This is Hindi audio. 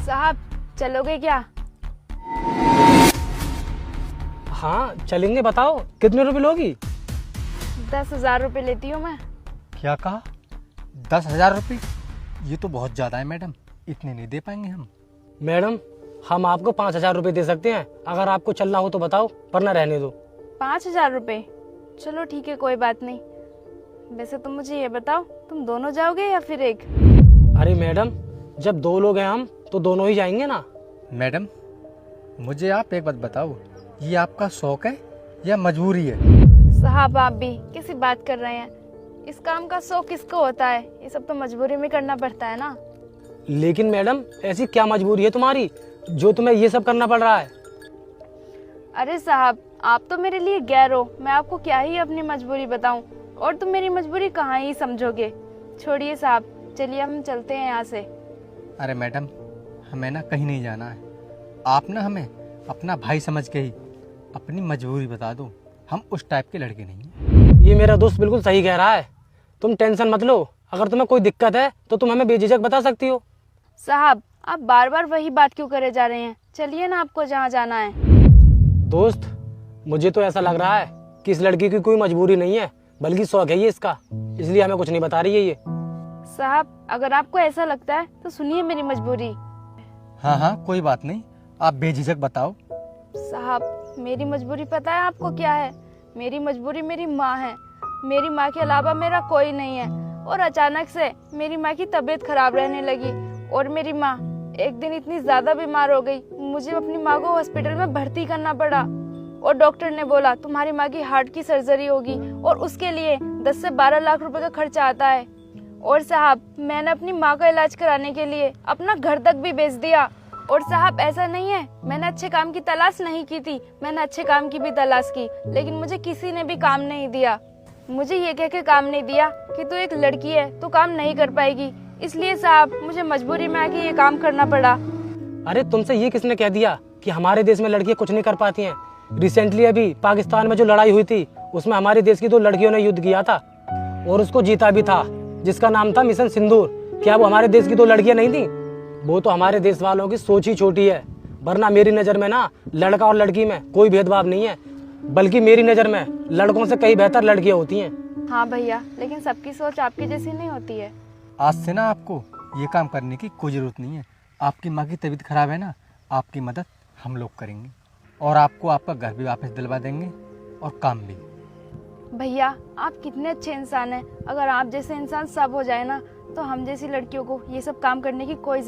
साहब चलोगे क्या? हाँ चलेंगे, बताओ कितने रुपए लोगी? 10,000 रुपये लेती हूँ मैं। क्या कहा? 10,000 रुपये? ये तो बहुत ज़्यादा है मैडम, इतने नहीं दे पाएंगे हम। मैडम हम आपको 5,000 रुपये दे सकते हैं, अगर आपको चलना हो तो बताओ, वरना रहने दो। 5,000 रुपये? चलो ठीक है, कोई बात नहीं। वैसे तुम मुझे ये बताओ, तुम दोनों जाओगे या फिर एक? अरे मैडम जब 2 लोग हैं हम तो दोनों ही जाएंगे ना। मैडम मुझे आप एक बात बताओ, ये आपका शौक है या मजबूरी है? साहब आप भी कैसी बात कर रहे हैं? इस काम का शौक किसको होता है? ये सब तो मजबूरी में करना पड़ता है ना। लेकिन मैडम ऐसी क्या मजबूरी है तुम्हारी जो तुम्हें ये सब करना पड़ रहा है? अरे साहब आप तो मेरे लिए गैर हो, मैं आपको क्या ही अपनी मजबूरी बताऊं, और तुम मेरी मजबूरी कहाँ ही समझोगे। छोड़िए साहब, चलिए हम चलते हैं यहाँ से। अरे मैडम हमें ना कहीं नहीं जाना है, आप ना हमें अपना भाई समझ के ही अपनी मजबूरी बता दो, हम उस टाइप के लड़के नहीं हैं। ये मेरा दोस्त बिल्कुल सही कह रहा है, तुम टेंशन मत लो, अगर तुम्हें कोई दिक्कत है तो तुम हमें बेझिझक बता सकती हो। साहब आप बार बार वही बात क्यों करे जा रहे हैं? चलिए ना, आपको जहाँ जाना है। दोस्त मुझे तो ऐसा लग रहा है कि इस लड़की की कोई मजबूरी नहीं है, बल्कि शौक है ये इसका, इसलिए हमें कुछ नहीं बता रही है ये। साहब अगर आपको ऐसा लगता है तो सुनिए मेरी मजबूरी। हाँ हाँ कोई बात नहीं, आप बेझिझक बताओ। साहब मेरी मजबूरी पता है आपको क्या है? मेरी मजबूरी मेरी माँ है। मेरी माँ के अलावा मेरा कोई नहीं है, और अचानक से मेरी माँ की तबीयत खराब रहने लगी, और मेरी माँ एक दिन इतनी ज्यादा बीमार हो गई, मुझे अपनी माँ को हॉस्पिटल में भर्ती करना पड़ा, और डॉक्टर ने बोला तुम्हारी माँ की हार्ट की सर्जरी होगी, और उसके लिए 10 से 12 लाख रुपए का खर्चा आता है। और साहब मैंने अपनी माँ का इलाज कराने के लिए अपना घर तक भी बेच दिया। और साहब ऐसा नहीं है मैंने अच्छे काम की तलाश नहीं की थी, मैंने अच्छे काम की भी तलाश की, लेकिन मुझे किसी ने भी काम नहीं दिया। मुझे ये कह के काम नहीं दिया कि तू एक लड़की है, तू काम नहीं कर पाएगी, इसलिए साहब मुझे मजबूरी में आके ये काम करना पड़ा। अरे तुमसे ये किसने कह दिया कि हमारे देश में लड़कियां कुछ नहीं कर पाती हैं? रिसेंटली अभी पाकिस्तान में जो लड़ाई हुई थी उसमें हमारे देश की 2 लड़कियों ने युद्ध किया था, और उसको जीता भी था, जिसका नाम था मिशन सिंदूर। क्या वो हमारे देश की 2 लड़कियां नहीं थी? वो तो हमारे देश वालों की सोच ही छोटी है, वरना मेरी नज़र में ना लड़का और लड़की में कोई भेदभाव नहीं है, बल्कि मेरी नज़र में लड़कों से कई बेहतर लड़कियां होती हैं। हाँ भैया, लेकिन सबकी सोच आपकी जैसी नहीं होती है। आज से ना आपको ये काम करने की कोई ज़रूरत नहीं है। आपकी माँ की तबीयत खराब है ना, आपकी मदद हम लोग करेंगे, और आपको आपका घर भी वापस दिलवा देंगे और काम भी। भैया आप कितने अच्छे इंसान हैं, अगर आप जैसे इंसान सब हो जाए ना तो हम जैसी लड़कियों को ये सब काम करने की कोई जरूरत